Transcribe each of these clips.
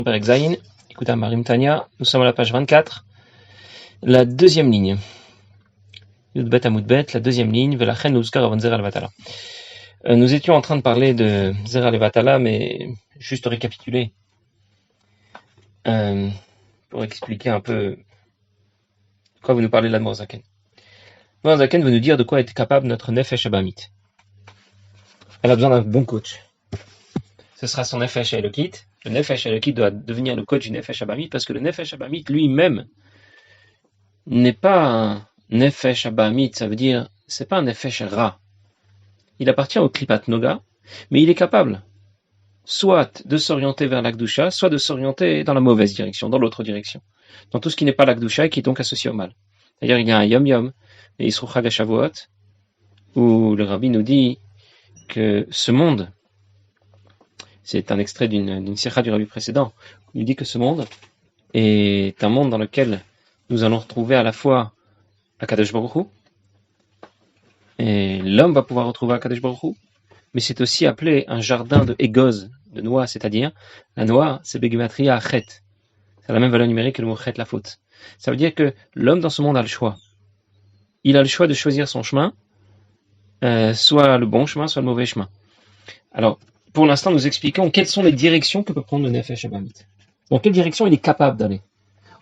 Perek Zayin, écoutez Marim Tania, nous sommes à la page 24, la deuxième ligne. Yudbet Amoudbet, la deuxième ligne, Velachen Uzkar Avon Zera Levatala. Nous étions en train de parler de Zera Levatala, mais juste récapituler, pour expliquer un peu de quoi vous nous parlez de l'Admor Zaken. L'Admor Zaken veut nous dire de quoi est capable notre Nefesh Abamit. Elle a besoin d'un bon coach. Ce sera son Nefesh Elokit. Le Nefesh Elokit doit devenir le coach du Nefesh Abamit, parce que le Nefesh Abamit lui-même n'est pas un Nefesh Abamit, ça veut dire, c'est pas un Nefesh Ra. Il appartient au Klipat Noga, mais il est capable soit de s'orienter vers l'Akdusha, soit de s'orienter dans la mauvaise direction, dans l'autre direction, dans tout ce qui n'est pas l'Akdusha et qui est donc associé au mal. D'ailleurs, il y a un Yom Yom, et Yisroch Chag HaShavuot, où le Rabbi nous dit que ce monde, c'est un extrait d'une sirah du Rabbi précédent, il dit que ce monde est un monde dans lequel nous allons retrouver à la fois Akadosh Baruch Hu, et l'homme va pouvoir retrouver Akadosh Baruch Hu, mais c'est aussi appelé un jardin de égoz, de noix, c'est-à-dire, la noix, c'est Begematria Achet. C'est la même valeur numérique que le mot Chet, la faute. Ça veut dire que l'homme dans ce monde a le choix. Il a le choix de choisir son chemin, soit le bon chemin, soit le mauvais chemin. Alors, pour l'instant, nous expliquons quelles sont les directions que peut prendre le Nefesh Abamit. Dans quelle direction il est capable d'aller.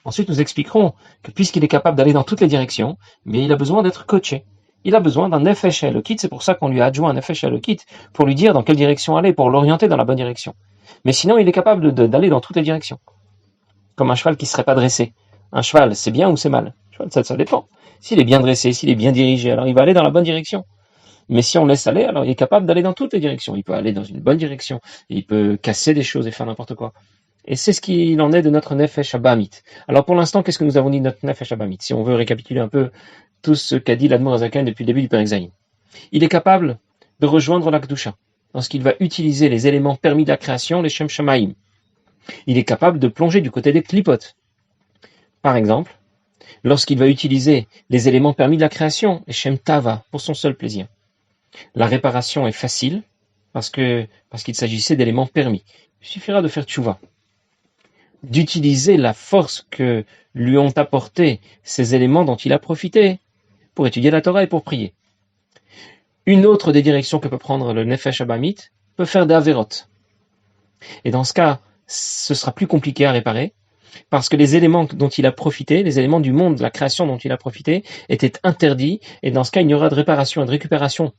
Ensuite, nous expliquerons que puisqu'il est capable d'aller dans toutes les directions, mais il a besoin d'être coaché. Il a besoin d'un Nefesh Elokit, c'est pour ça qu'on lui a adjoint un Nefesh Elokit, pour lui dire dans quelle direction aller, pour l'orienter dans la bonne direction. Mais sinon, il est capable d'aller dans toutes les directions. Comme un cheval qui ne serait pas dressé. Un cheval, c'est bien ou c'est mal? Ça dépend. S'il est bien dressé, s'il est bien dirigé, alors il va aller dans la bonne direction. Mais si on laisse aller, alors il est capable d'aller dans toutes les directions. Il peut aller dans une bonne direction, il peut casser des choses et faire n'importe quoi. Et c'est ce qu'il en est de notre Nefesh Abamit. Alors pour l'instant, qu'est-ce que nous avons dit de notre Nefesh Abamit? Si on veut récapituler un peu tout ce qu'a dit l'Admor Zaken depuis le début du Perek Zayin. Il est capable de rejoindre l'Akdusha, lorsqu'il va utiliser les éléments permis de la création, les Shem Shamaim. Il est capable de plonger du côté des Klipot. Par exemple, lorsqu'il va utiliser les éléments permis de la création, les Shem Tava, pour son seul plaisir. La réparation est facile, parce qu'il s'agissait d'éléments permis. Il suffira de faire tchouva, d'utiliser la force que lui ont apporté ces éléments dont il a profité pour étudier la Torah et pour prier. Une autre des directions que peut prendre le Nefesh Abamit peut faire des Averot. Et dans ce cas, ce sera plus compliqué à réparer, parce que les éléments dont il a profité, les éléments du monde, de la création dont il a profité, étaient interdits, et dans ce cas, il n'y aura de réparation et de récupération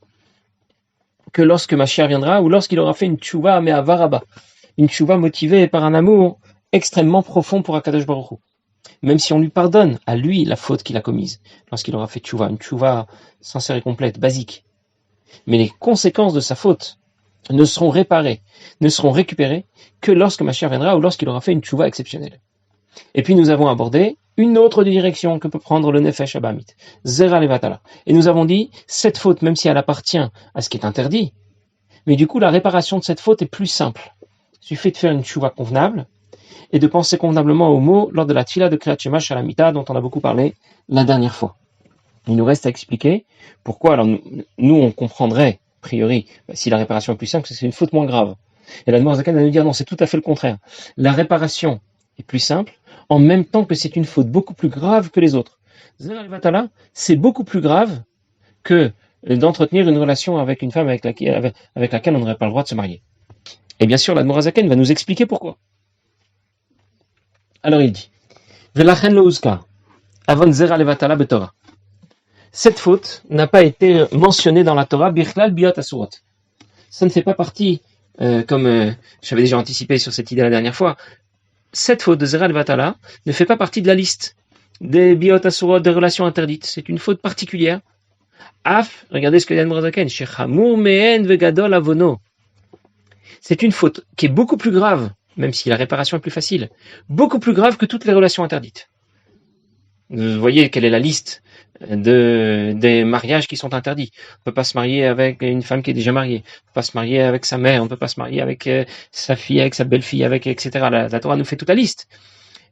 que lorsque Mashiach viendra, ou lorsqu'il aura fait une tchouva mais à Varaba, une tchouva motivée par un amour extrêmement profond pour Akadosh Baruch Hu. Même si on lui pardonne à lui la faute qu'il a commise, lorsqu'il aura fait tchouva, une tchouva sincère et complète, basique. Mais les conséquences de sa faute ne seront réparées, ne seront récupérées que lorsque Mashiach viendra ou lorsqu'il aura fait une tchouva exceptionnelle. Et puis nous avons abordé une autre direction que peut prendre le Nefesh Abamit, Zera Levatala. Et nous avons dit, cette faute, même si elle appartient à ce qui est interdit, mais du coup la réparation de cette faute est plus simple. Il suffit de faire une tchouva convenable et de penser convenablement aux mots lors de la tfila de Kriyat Shema Shalamita dont on a beaucoup parlé la dernière fois. Il nous reste à expliquer pourquoi, alors nous on comprendrait, a priori, si la réparation est plus simple, c'est une faute moins grave. Et l'Admor Zaken va nous dire non, c'est tout à fait le contraire. La réparation est plus simple, en même temps que c'est une faute beaucoup plus grave que les autres. Zera Levatala, c'est beaucoup plus grave que d'entretenir une relation avec une femme avec laquelle on n'aurait pas le droit de se marier. Et bien sûr, l'Admor Zaken va nous expliquer pourquoi. Alors il dit, Velachen lo uzkar, avon Zera Levatala betorah. Cette faute n'a pas été mentionnée dans la Torah, Bichlal Biot Asurot. Ça ne fait pas partie, comme j'avais déjà anticipé sur cette idée la dernière fois, cette faute de Zera Levatala ne fait pas partie de la liste des Biot Asurot, des relations interdites. C'est une faute particulière. Af, regardez ce que dit Admor Zaken, Shechamur Mehen Vegadol Avono. C'est une faute qui est beaucoup plus grave, même si la réparation est plus facile, beaucoup plus grave que toutes les relations interdites. Vous voyez quelle est la liste des mariages qui sont interdits. On ne peut pas se marier avec une femme qui est déjà mariée. On ne peut pas se marier avec sa mère. On ne peut pas se marier avec sa fille, avec sa belle-fille, etc. La Torah nous fait toute la liste.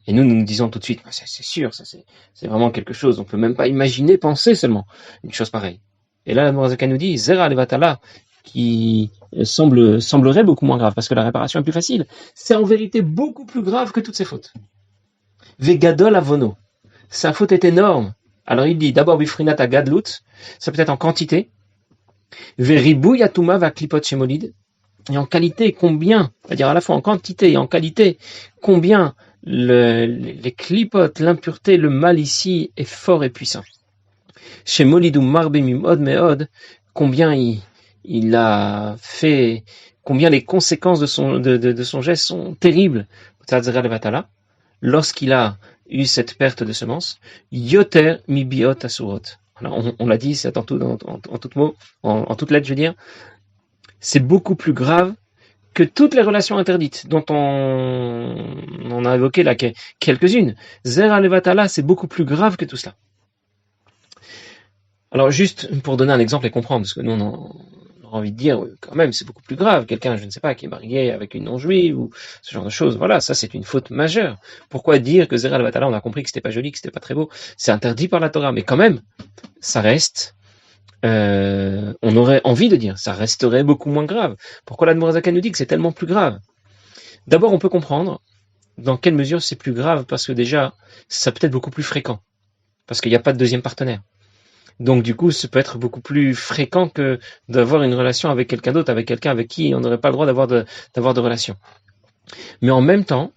Et nous disons tout de suite, c'est sûr, c'est vraiment quelque chose. On ne peut même pas imaginer, penser seulement une chose pareille. Et là, la Morazaka nous dit, Zera Levatala, qui semblerait beaucoup moins grave, parce que la réparation est plus facile. C'est en vérité beaucoup plus grave que toutes ces fautes. Vegadol avono. Sa faute est énorme. Alors il dit d'abord bifrinat gadlut, ça peut être en quantité. Veribou yatuma va klipot shemolid. Et en qualité, combien, c'est-à-dire à la fois en quantité et en qualité, combien les clipotes, l'impureté, le mal ici est fort et puissant. Chez Molidou Marbemim Od Meod, combien il a fait, combien les conséquences de son geste sont terribles. Lorsqu'il a eu cette perte de semences, Yoter Mibiot Asurot. Alors on l'a dit, c'est en toute lettre, je veux dire, c'est beaucoup plus grave que toutes les relations interdites dont on a évoqué là quelques-unes. Zera Levatala, c'est beaucoup plus grave que tout cela. Alors juste pour donner un exemple et comprendre, parce que nous on aura envie de dire quand même c'est beaucoup plus grave, quelqu'un je ne sais pas qui est marié avec une non-juive ou ce genre de choses, voilà, ça c'est une faute majeure. Pourquoi dire que Zera Levatala, on a compris que c'était pas joli, que c'était pas très beau, c'est interdit par la Torah, mais quand même ça reste, on aurait envie de dire, ça resterait beaucoup moins grave. Pourquoi l'Admor HaZaken nous dit que c'est tellement plus grave? D'abord, on peut comprendre dans quelle mesure c'est plus grave, parce que déjà, ça peut être beaucoup plus fréquent, parce qu'il n'y a pas de deuxième partenaire. Donc du coup, ça peut être beaucoup plus fréquent que d'avoir une relation avec quelqu'un d'autre, avec quelqu'un avec qui on n'aurait pas le droit d'avoir de relation. Mais en même temps,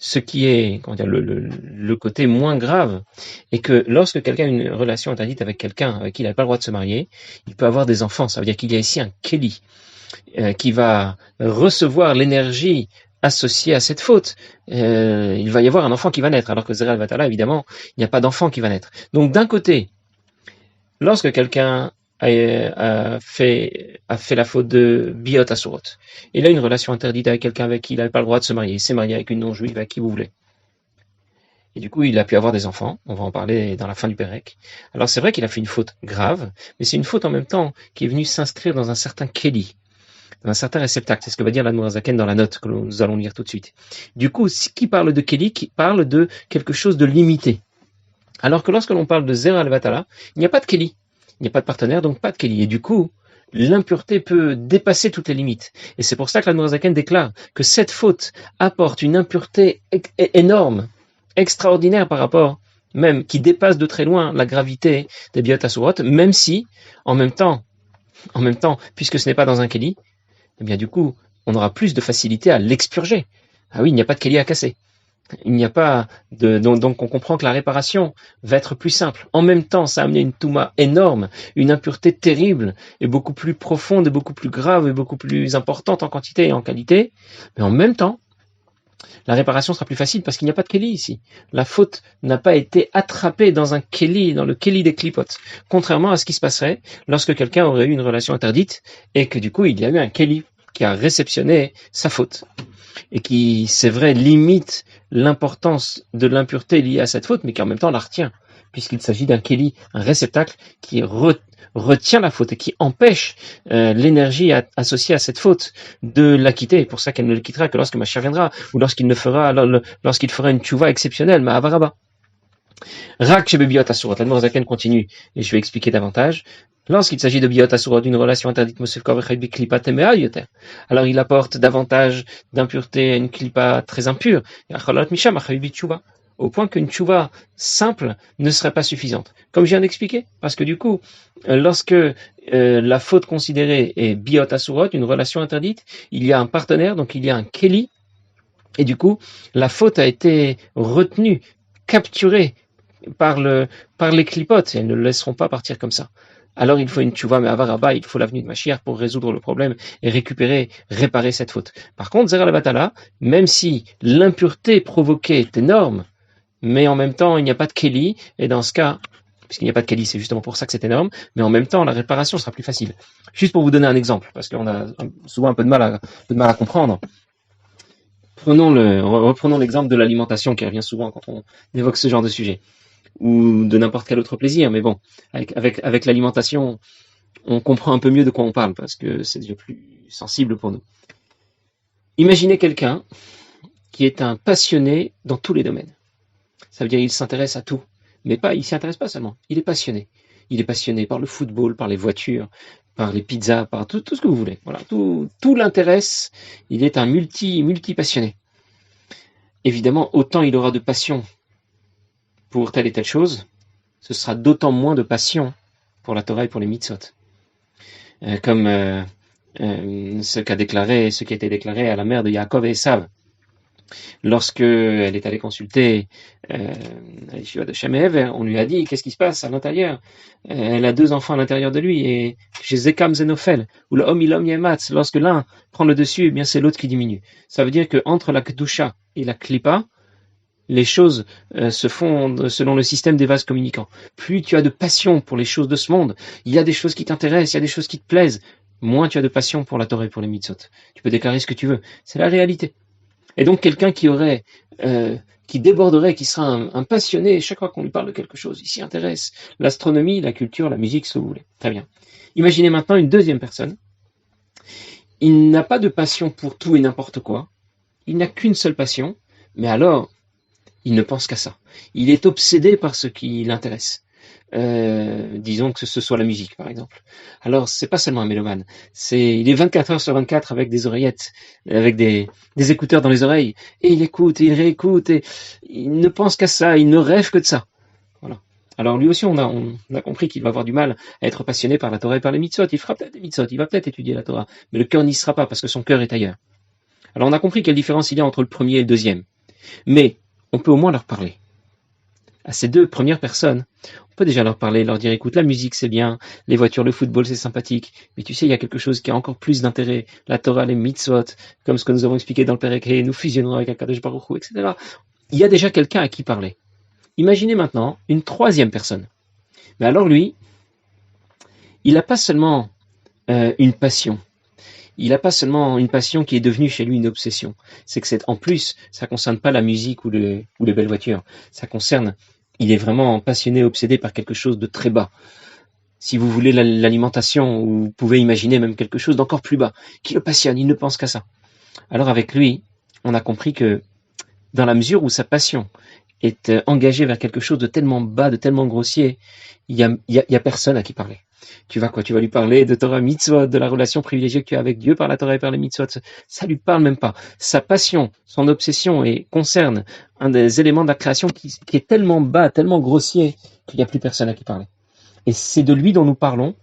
ce qui est le côté moins grave est que lorsque quelqu'un a une relation interdite avec quelqu'un avec qui il n'a pas le droit de se marier, il peut avoir des enfants. Ça veut dire qu'il y a ici un Kéli qui va recevoir l'énergie associée à cette faute. Il va y avoir un enfant qui va naître, alors que Zera Vatala, évidemment, il n'y a pas d'enfant qui va naître. Donc d'un côté, lorsque quelqu'un a fait la faute de Biot Asurot, il a une relation interdite avec quelqu'un avec qui il n'avait pas le droit de se marier, il s'est marié avec une non-juive avec qui vous voulez. Et du coup, il a pu avoir des enfants, on va en parler dans la fin du Pérec. Alors c'est vrai qu'il a fait une faute grave, mais c'est une faute en même temps qui est venue s'inscrire dans un certain Kéli, dans un certain réceptacle. C'est ce que va dire l'Admor HaZaken dans la note que nous allons lire tout de suite. Du coup, qui parle de Kéli, qui parle de quelque chose de limité. Alors que lorsque l'on parle de Zera Levatala, il n'y a pas de Kéli. Il n'y a pas de partenaire, donc pas de Kéli. Et du coup, l'impureté peut dépasser toutes les limites. Et c'est pour ça que l'Admor HaZaken déclare que cette faute apporte une impureté énorme, extraordinaire par rapport, même qui dépasse de très loin la gravité des Biot Asurot, même si, en même temps, puisque ce n'est pas dans un Kéli, eh bien du coup, on aura plus de facilité à l'expurger. Ah oui, il n'y a pas de Kéli à casser. Il n'y a pas de donc on comprend que la réparation va être plus simple. En même temps, ça a amené une touma énorme, une impureté terrible et beaucoup plus profonde et beaucoup plus grave et beaucoup plus importante en quantité et en qualité. Mais en même temps, la réparation sera plus facile parce qu'il n'y a pas de Kéli ici. La faute n'a pas été attrapée dans un Kéli, dans le Kéli des clipotes. Contrairement à ce qui se passerait lorsque quelqu'un aurait eu une relation interdite et que du coup il y a eu un Kéli qui a réceptionné sa faute. Et qui, c'est vrai, limite l'importance de l'impureté liée à cette faute, mais qui en même temps la retient, puisqu'il s'agit d'un Kéli, un réceptacle qui retient la faute et qui empêche l'énergie associée à cette faute de la quitter. C'est pour ça qu'elle ne le quittera que lorsque Mashiach viendra, ou lorsqu'il fera une tchouva exceptionnelle, mais avaraba. Rak chez Biot Asurot, l'Admor HaZaken continue, et je vais expliquer davantage. Lorsqu'il s'agit de Biot Asurot, d'une relation interdite, alors il apporte davantage d'impureté à une klipa très impure, au point qu'une tchouva simple ne serait pas suffisante. Comme je viens d'expliquer, parce que du coup, lorsque la faute considérée est Biot Asurot, une relation interdite, il y a un partenaire, donc il y a un Kéli, et du coup, la faute a été retenue, capturée par les clipotes, et elles ne le laisseront pas partir comme ça. Alors il faut une tchouva, mais avaraba, il faut l'avenue de Mashiach pour résoudre le problème et réparer cette faute. Par contre, Zera Levatala, même si l'impureté provoquée est énorme, mais en même temps il n'y a pas de Kéli, et dans ce cas, puisqu'il n'y a pas de Kéli, c'est justement pour ça que c'est énorme, mais en même temps la réparation sera plus facile. Juste pour vous donner un exemple, parce qu'on a souvent un peu de mal à comprendre. Reprenons l'exemple de l'alimentation qui revient souvent quand on évoque ce genre de sujet, ou de n'importe quel autre plaisir, mais bon, avec l'alimentation, on comprend un peu mieux de quoi on parle, parce que c'est déjà plus sensible pour nous. Imaginez quelqu'un qui est un passionné dans tous les domaines. Ça veut dire qu'il s'intéresse à tout, mais il s'y intéresse pas seulement, il est passionné. il est passionné par le football, par les voitures, par les pizzas, par tout ce que vous voulez. Voilà, tout l'intéresse. Il est un multi-passionné. Évidemment, autant il aura de passion pour telle et telle chose, ce sera d'autant moins de passion pour la Torah et pour les mitzvot. Comme ce qui a été déclaré à la mère de Yaakov et Esav. Lorsque elle est allée consulter Yeshua de Shem et Ever, on lui a dit qu'est-ce qui se passe à l'intérieur. Elle a 2 enfants à l'intérieur de lui, et chez Zekam Zenofel, ou le Hom Ilom Yematz, lorsque l'un prend le dessus, eh bien c'est l'autre qui diminue. Ça veut dire que entre la Kedusha et la Klippa, les choses se font selon le système des vases communicants. Plus tu as de passion pour les choses de ce monde, il y a des choses qui t'intéressent, il y a des choses qui te plaisent, moins tu as de passion pour la Torah et pour les mitzvot. Tu peux déclarer ce que tu veux. C'est la réalité. Et donc quelqu'un qui déborderait, qui sera un passionné, chaque fois qu'on lui parle de quelque chose, il s'y intéresse. L'astronomie, la culture, la musique, ce que vous voulez. Très bien. Imaginez maintenant une deuxième personne. Il n'a pas de passion pour tout et n'importe quoi. Il n'a qu'une seule passion, mais alors, il ne pense qu'à ça. Il est obsédé par ce qui l'intéresse. Disons que ce soit la musique, par exemple. Alors, c'est pas seulement un mélomane. Il est 24 heures sur 24 avec des oreillettes, avec des écouteurs dans les oreilles, et il écoute, et il réécoute, et il ne pense qu'à ça, il ne rêve que de ça. Voilà. Alors, lui aussi, on a compris qu'il va avoir du mal à être passionné par la Torah et par les mitzvot. Il fera peut-être des mitzvot, il va peut-être étudier la Torah, mais le cœur n'y sera pas parce que son cœur est ailleurs. Alors, on a compris quelle différence il y a entre le premier et le deuxième. Mais, on peut au moins leur parler. À ces 2 premières personnes, on peut déjà leur parler, leur dire écoute, la musique c'est bien, les voitures, le football c'est sympathique, mais tu sais, il y a quelque chose qui a encore plus d'intérêt, la Torah, les mitzvot, comme ce que nous avons expliqué dans le Perek He, nous fusionnons avec Akadosh Baruch Hu, etc. Il y a déjà quelqu'un à qui parler. Imaginez maintenant une 3e personne. Mais alors lui, il n'a pas seulement une passion. Il n'a pas seulement une passion qui est devenue chez lui une obsession. C'est que en plus, ça ne concerne pas la musique ou les belles voitures. Ça concerne, il est vraiment passionné, obsédé par quelque chose de très bas. Si vous voulez l'alimentation, vous pouvez imaginer même quelque chose d'encore plus bas, qui le passionne, il ne pense qu'à ça. Alors avec lui, on a compris que dans la mesure où sa passion est engagée vers quelque chose de tellement bas, de tellement grossier, il y a personne à qui parler. Tu vas lui parler de Torah mitzvot, de la relation privilégiée que tu as avec Dieu par la Torah et par les mitzvot. Ça lui parle même pas. Sa passion, son obsession concerne un des éléments de la création qui est tellement bas, tellement grossier qu'il n'y a plus personne à qui parler. Et c'est de lui dont nous parlons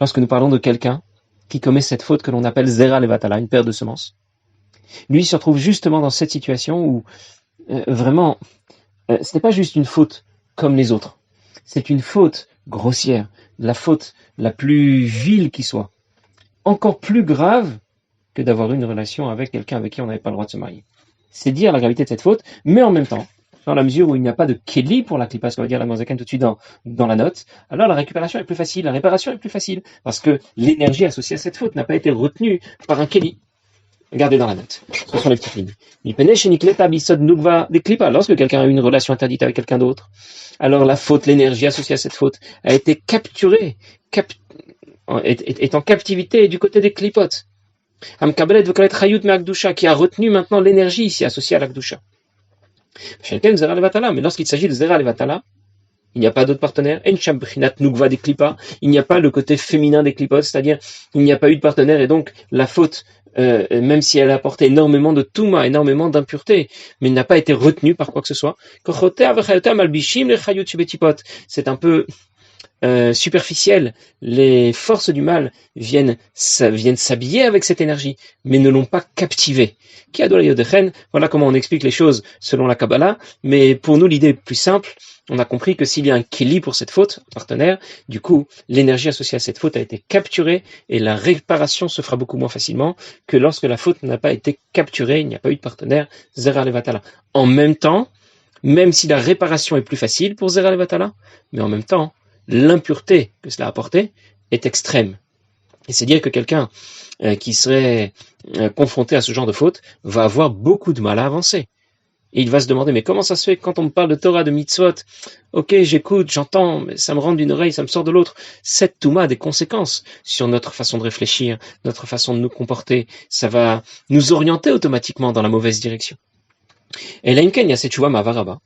lorsque nous parlons de quelqu'un qui commet cette faute que l'on appelle Zera Levatala, une paire de semences. Lui se retrouve justement dans cette situation où vraiment, ce n'est pas juste une faute comme les autres. C'est une faute grossière, la faute la plus vile qui soit, encore plus grave que d'avoir une relation avec quelqu'un avec qui on n'avait pas le droit de se marier. C'est dire la gravité de cette faute, mais en même temps, dans la mesure où il n'y a pas de keli pour la klipa, ce qu'on va dire la Zaken tout de suite dans la note, alors la récupération est plus facile, la réparation est plus facile, parce que l'énergie associée à cette faute n'a pas été retenue par un keli. Regardez dans la note, ce sont les petites lignes. Lorsque quelqu'un a eu une relation interdite avec quelqu'un d'autre, alors la faute, l'énergie associée à cette faute a été capturée, est en captivité du côté des klipotes. Qui a retenu maintenant l'énergie ici associée à la Kdusha. Mais lorsqu'il s'agit de Zera Levatala, il n'y a pas d'autre partenaire. Il n'y a pas le côté féminin des klipotes, c'est-à-dire il n'y a pas eu de partenaire, et donc la faute, même si elle a apporté énormément de touma, énormément d'impureté, mais n'a pas été retenue par quoi que ce soit. C'est un peu superficiel. Les forces du mal viennent s'habiller avec cette énergie, mais ne l'ont pas captivée. Voilà comment on explique les choses selon la Kabbalah, mais pour nous l'idée est plus simple. On a compris que s'il y a un keli pour cette faute, partenaire, du coup, l'énergie associée à cette faute a été capturée et la réparation se fera beaucoup moins facilement que lorsque la faute n'a pas été capturée, il n'y a pas eu de partenaire, Zera Levatala. En même temps, même si la réparation est plus facile pour Zera Levatala, mais en même temps, l'impureté que cela a apporté est extrême. Et c'est dire que quelqu'un qui serait confronté à ce genre de faute va avoir beaucoup de mal à avancer. Et il va se demander, mais comment ça se fait que quand on me parle de Torah, de mitzvot, ok, j'écoute, j'entends, mais ça me rentre d'une oreille, ça me sort de l'autre. Cette touma a des conséquences sur notre façon de réfléchir, notre façon de nous comporter. Ça va nous orienter automatiquement dans la mauvaise direction. Et là, il y a cette chouva mavaraba.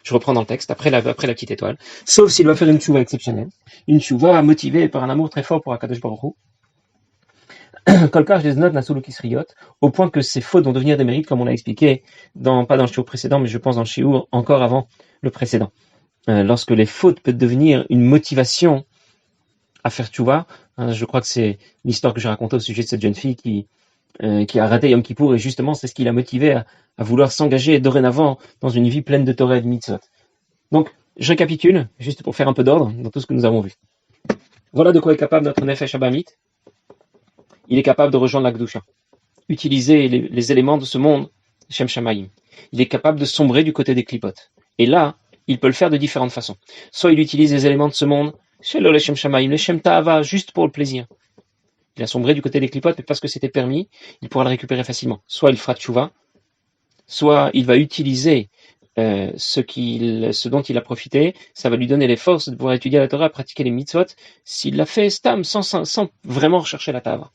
Je reprends dans le texte, après la petite étoile. Sauf s'il va faire une tchouva exceptionnelle. Une tchouva motivée par un amour très fort pour Akadosh Baruch Hu. Kolkar des notes Nasulu au point que ces fautes vont devenir des mérites, comme on l'a expliqué, pas dans le shiur précédent, mais je pense dans le shiur encore avant le précédent. Lorsque les fautes peuvent devenir une motivation à faire tchouva, je crois que c'est l'histoire que j'ai racontée au sujet de cette jeune fille qui a raté Yom Kippour, et justement c'est ce qui l'a motivé à vouloir s'engager dorénavant dans une vie pleine de Torah et de mitzvot. Donc, je récapitule, juste pour faire un peu d'ordre dans tout ce que nous avons vu. Voilà de quoi est capable notre Nefesh Abamit. Il est capable de rejoindre la Kedusha, utiliser les éléments de ce monde, Shem Shamayim. Il est capable de sombrer du côté des clipotes. Et là, il peut le faire de différentes façons. Soit il utilise les éléments de ce monde, Shelo le Shem Shamayim, le Shem Ta'ava, juste pour le plaisir. Il a sombré du côté des clipotes, mais parce que c'était permis, il pourra le récupérer facilement. Soit il fera tchouva, soit il va utiliser ce dont il a profité, ça va lui donner les forces de pouvoir étudier la Torah, pratiquer les mitzvot, s'il l'a fait stam, sans vraiment rechercher la Ta'ava.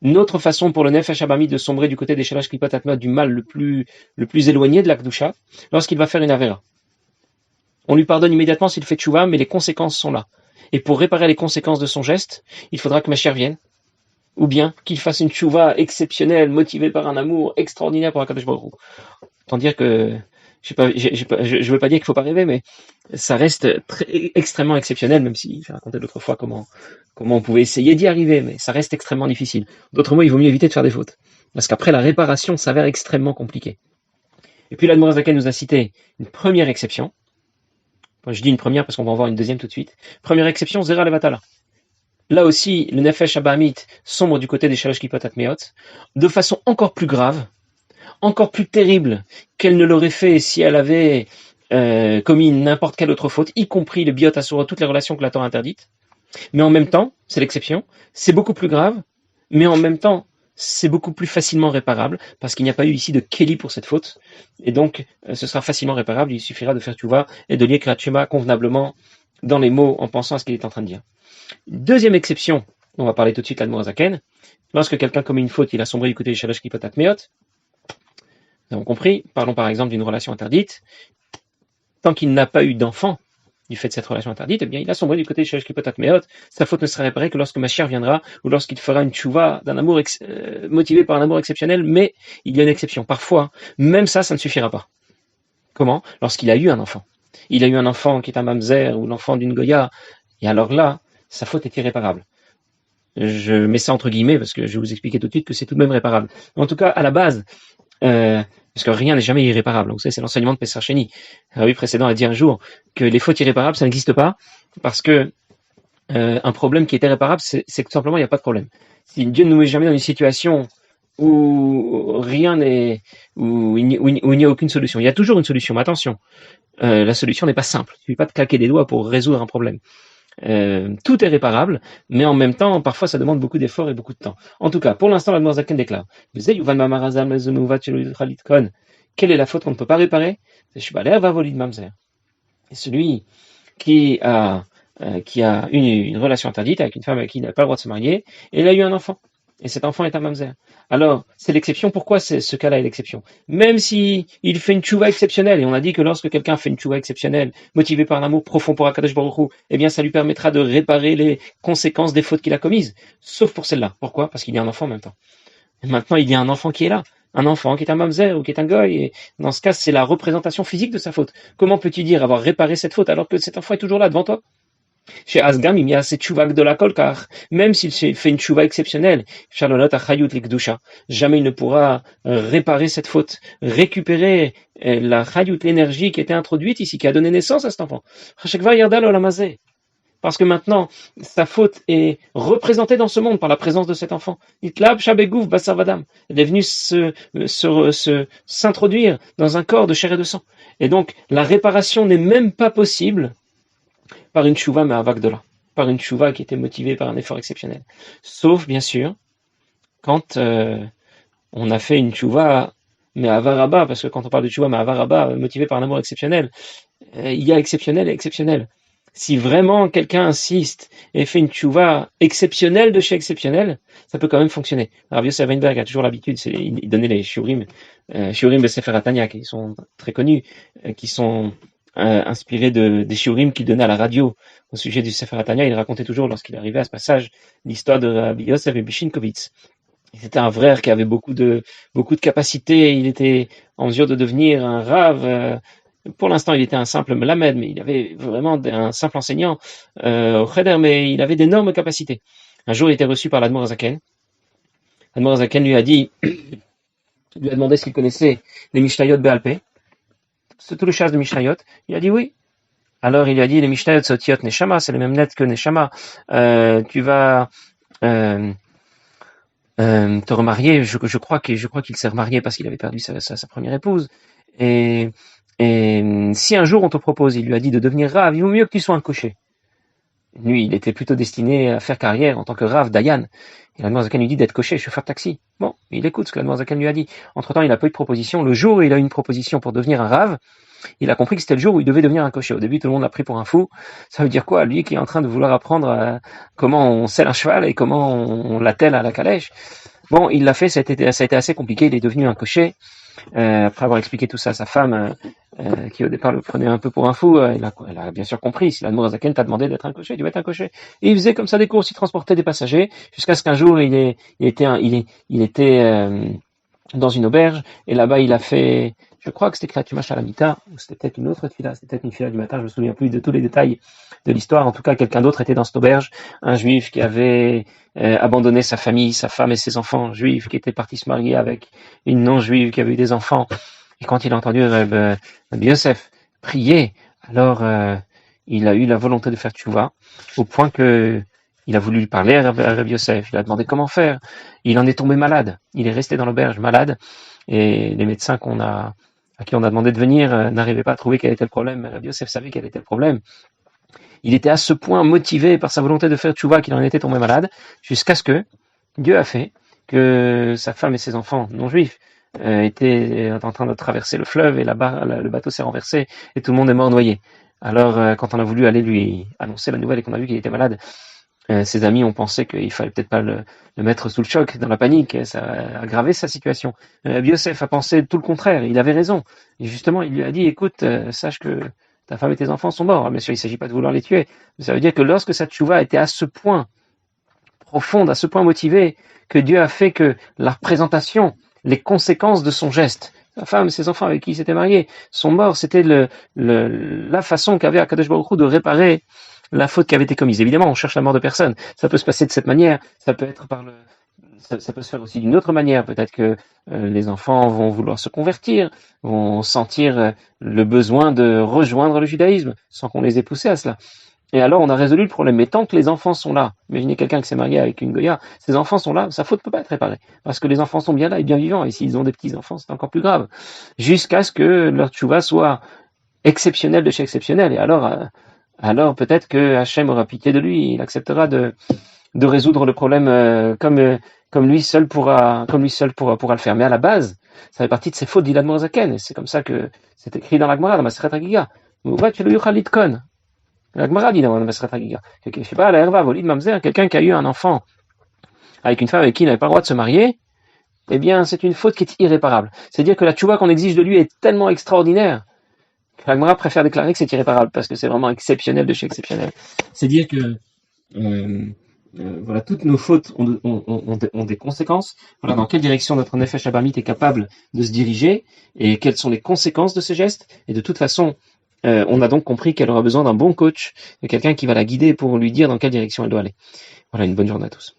Une autre façon pour le Nefesh Abamit de sombrer du côté des Shelash Klipot Atma, du mal le plus éloigné de la Kedusha, lorsqu'il va faire une Avera. On lui pardonne immédiatement s'il fait tchouva, mais les conséquences sont là. Et pour réparer les conséquences de son geste, il faudra que Mashiach vienne, ou bien qu'il fasse une tchouva exceptionnelle, motivée par un amour extraordinaire pour Akadosh Baruch Hu. Autant dire que, je veux pas dire qu'il faut pas rêver, mais ça reste extrêmement exceptionnel, même si j'ai raconté l'autre fois comment on pouvait essayer d'y arriver, mais ça reste extrêmement difficile. D'autres mots, il vaut mieux éviter de faire des fautes. Parce qu'après, la réparation s'avère extrêmement compliquée. Et puis l'Admor Zaken nous a cité une première exception. Enfin, je dis une première parce qu'on va en voir une deuxième tout de suite. Première exception, Zera Levatala. Là aussi, le Nefesh Abamit sombre du côté des Shalosh Klipot Atmeot, de façon encore plus grave, encore plus terrible qu'elle ne l'aurait fait si elle avait commis n'importe quelle autre faute, y compris le biot asura, toutes les relations que la Torah interdite. Mais en même temps, c'est l'exception, c'est beaucoup plus grave, mais en même temps, c'est beaucoup plus facilement réparable, parce qu'il n'y a pas eu ici de Kéli pour cette faute, et donc ce sera facilement réparable, il suffira de faire tchouva et de lire Kriyat Shema convenablement dans les mots en pensant à ce qu'il est en train de dire. Deuxième exception, on va parler tout de suite l'Admor Zaken, lorsque quelqu'un commet une faute, il a sombré du côté des Shalosh Klipot Atmeot, nous avons compris, parlons par exemple d'une relation interdite, tant qu'il n'a pas eu d'enfant du fait de cette relation interdite, eh bien, il a sombré du côté de Shalosh Klipot Atmeot. Sa faute ne sera réparée que lorsque Mashiach viendra, ou lorsqu'il fera une tchouva d'un amour motivé par un amour exceptionnel, mais il y a une exception. Parfois, même ça ne suffira pas. Comment? Lorsqu'il a eu un enfant. Il a eu un enfant qui est un mamzer, ou l'enfant d'une goya, et alors là, sa faute est irréparable. Je mets ça entre guillemets, parce que je vais vous expliquer tout de suite que c'est tout de même réparable. En tout cas, à la base, parce que rien n'est jamais irréparable. Vous savez, c'est l'enseignement de Pessar Sheni. Rabbi précédent a dit un jour que les fautes irréparables, ça n'existe pas, parce que un problème qui est irréparable, c'est que tout simplement, il n'y a pas de problème. Si Dieu ne nous met jamais dans une situation où rien n'est, où il n'y a aucune solution. Il y a toujours une solution, mais attention, la solution n'est pas simple. Il ne suffit pas de claquer des doigts pour résoudre un problème. Tout est réparable, mais en même temps, parfois, ça demande beaucoup d'efforts et beaucoup de temps. En tout cas, pour l'instant, l'Admor Zaken déclare quelle est la faute qu'on ne peut pas réparer? C'est celui qui a une relation interdite avec une femme avec qui il n'a pas le droit de se marier, et il a eu un enfant. Et cet enfant est un mamzer. Alors, c'est l'exception. Pourquoi ce cas-là est l'exception? Même si il fait une tchouva exceptionnelle, et on a dit que lorsque quelqu'un fait une tchouva exceptionnelle, motivé par un amour profond pour Akadosh Baruch Hu, eh bien, ça lui permettra de réparer les conséquences des fautes qu'il a commises. Sauf pour celle-là. Pourquoi? Parce qu'il y a un enfant en même temps. Et maintenant, il y a un enfant qui est là. Un enfant qui est un mamzer ou qui est un goy. Et dans ce cas, c'est la représentation physique de sa faute. Comment peux-tu dire avoir réparé cette faute alors que cet enfant est toujours là devant toi? Chez Asgam, il y a cette tchouva de la kolkar, même s'il fait une tchouva exceptionnelle, Charlonot achayut l'ikdusha, jamais il ne pourra réparer cette faute, récupérer la chayut, l'énergie qui était introduite ici, qui a donné naissance à cet enfant. Parce que maintenant, sa faute est représentée dans ce monde par la présence de cet enfant. Itlab shabegouf basarvadam. Elle est venue s'introduire dans un corps de chair et de sang. Et donc, la réparation n'est même pas possible par une tchouva mais avagdola, par une tchouva qui était motivée par un effort exceptionnel. Sauf, bien sûr, quand on a fait une tchouva mais avaraba, parce que quand on parle de tchouva mais avaraba, motivée par un amour exceptionnel, il y a exceptionnel et exceptionnel. Si vraiment quelqu'un insiste et fait une tchouva exceptionnelle de chez exceptionnel, ça peut quand même fonctionner. Rabbi Yosef Weinberg a toujours l'habitude, il donnait les shiurim, shiurim de Sefer Atanya, qui sont très connus, qui sont inspirés des shiurim qu'il donnait à la radio au sujet du Sefer Atanya. Il racontait toujours, lorsqu'il arrivait à ce passage, l'histoire de Rabbi Yosef et Bishinkovitz. C'était un frère qui avait beaucoup de capacités. Il était en mesure de devenir un rave. Pour l'instant, il était un simple melamed, mais il avait vraiment un simple enseignant au cheder, mais il avait d'énormes capacités. Un jour, il était reçu par l'Admor Zaken. L'Admor Zaken lui a demandé s'il connaissait les Mishnayot Be'alpé, tout le chas de Mishnayot. Il a dit oui. Alors, il lui a dit, les Mishnayot Sotiot Neshama, c'est les mêmes lettres que Neshama. Tu vas te remarier. Je crois qu'il s'est remarié parce qu'il avait perdu sa première épouse. Et si un jour on te propose, il lui a dit de devenir Rav, il vaut mieux que tu sois un cocher. Lui, il était plutôt destiné à faire carrière en tant que Rav Dayan. Et l'Admor Zaken lui dit d'être cocher, chauffeur de taxi. Bon, il écoute ce que l'Admor Zaken lui a dit. Entre-temps, il n'a pas eu de proposition. Le jour où il a eu une proposition pour devenir un Rav, il a compris que c'était le jour où il devait devenir un cocher. Au début, tout le monde l'a pris pour un fou. Ça veut dire quoi? Lui qui est en train de vouloir apprendre comment on selle un cheval et comment on l'attelle à la calèche. Bon, il l'a fait, ça a été assez compliqué. Il est devenu un cocher. Après avoir expliqué tout ça à sa femme, qui au départ le prenait un peu pour un fou, elle a bien sûr compris. Si l'Admor Zaken t'a demandé d'être un cocher, tu vas être un cocher. Et il faisait comme ça des courses, il transportait des passagers, jusqu'à ce qu'un jour il était dans une auberge, et là-bas il a fait, je crois que c'était Kriyat Shalamita, ou c'était peut-être une autre fila, c'était peut-être une fila du matin, je me souviens plus de tous les détails de l'histoire. En tout cas, quelqu'un d'autre était dans cette auberge, un juif qui avait abandonné sa famille, sa femme et ses enfants, juif qui était parti se marier avec une non-juive qui avait eu des enfants. Et quand il a entendu Rabbi Yosef prier, alors il a eu la volonté de faire tchouva, au point que il a voulu lui parler à Rabbi Yosef. Il a demandé comment faire. Il en est tombé malade. Il est resté dans l'auberge malade. Et les médecins à qui on a demandé de venir n'arrivaient pas à trouver quel était le problème. Rabbi Yosef savait quel était le problème. Il était à ce point motivé par sa volonté de faire tchouva qu'il en était tombé malade, jusqu'à ce que Dieu a fait que sa femme et ses enfants non juifs étaient en train de traverser le fleuve et là-bas le bateau s'est renversé et tout le monde est mort noyé. Alors quand on a voulu aller lui annoncer la nouvelle et qu'on a vu qu'il était malade, ses amis ont pensé qu'il fallait peut-être pas le mettre sous le choc, dans la panique, ça a aggravé sa situation. Yosef a pensé tout le contraire, il avait raison. Et justement, il lui a dit, écoute, sache que ta femme et tes enfants sont morts. Bien sûr, il ne s'agit pas de vouloir les tuer. Mais ça veut dire que lorsque sa tchouva était à ce point profonde, à ce point motivée, que Dieu a fait que la représentation, les conséquences de son geste, sa femme et ses enfants avec qui il s'était marié sont morts, c'était la façon qu'avait Akadosh Baruch Hu de réparer la faute qui avait été commise. Évidemment, on cherche la mort de personne. Ça peut se passer de cette manière, ça peut être ça peut se faire aussi d'une autre manière. Peut-être que les enfants vont vouloir se convertir, vont sentir le besoin de rejoindre le judaïsme, sans qu'on les ait poussés à cela. Et alors, on a résolu le problème. Mais tant que les enfants sont là, imaginez quelqu'un qui s'est marié avec une Goya, ces enfants sont là, sa faute ne peut pas être réparée. Parce que les enfants sont bien là et bien vivants. Et s'ils ont des petits-enfants, c'est encore plus grave. Jusqu'à ce que leur tchouva soit exceptionnelle de chez exceptionnel. Et alors peut-être que Hachem aura pitié de lui. Il acceptera de résoudre le problème comme lui seul pourra le faire. Mais à la base, ça fait partie de ses fautes d'Ilad Morzaken. Et c'est comme ça que c'est écrit dans la Gemara, dans Masechet Hagiga. La Gemara dit dans Masechet Hagiga. Je sais pas, la Herva, Volid Mamzer, quelqu'un qui a eu un enfant avec une femme avec qui il n'avait pas le droit de se marier, eh bien, c'est une faute qui est irréparable. C'est-à-dire que la tchouva qu'on exige de lui est tellement extraordinaire que la Gemara préfère déclarer que c'est irréparable parce que c'est vraiment exceptionnel de chez exceptionnel. C'est dire que voilà, toutes nos fautes ont des conséquences. Voilà dans quelle direction notre Nefesh Abamit est capable de se diriger et quelles sont les conséquences de ces gestes. Et de toute façon, on a donc compris qu'elle aura besoin d'un bon coach, de quelqu'un qui va la guider pour lui dire dans quelle direction elle doit aller. Voilà, une bonne journée à tous.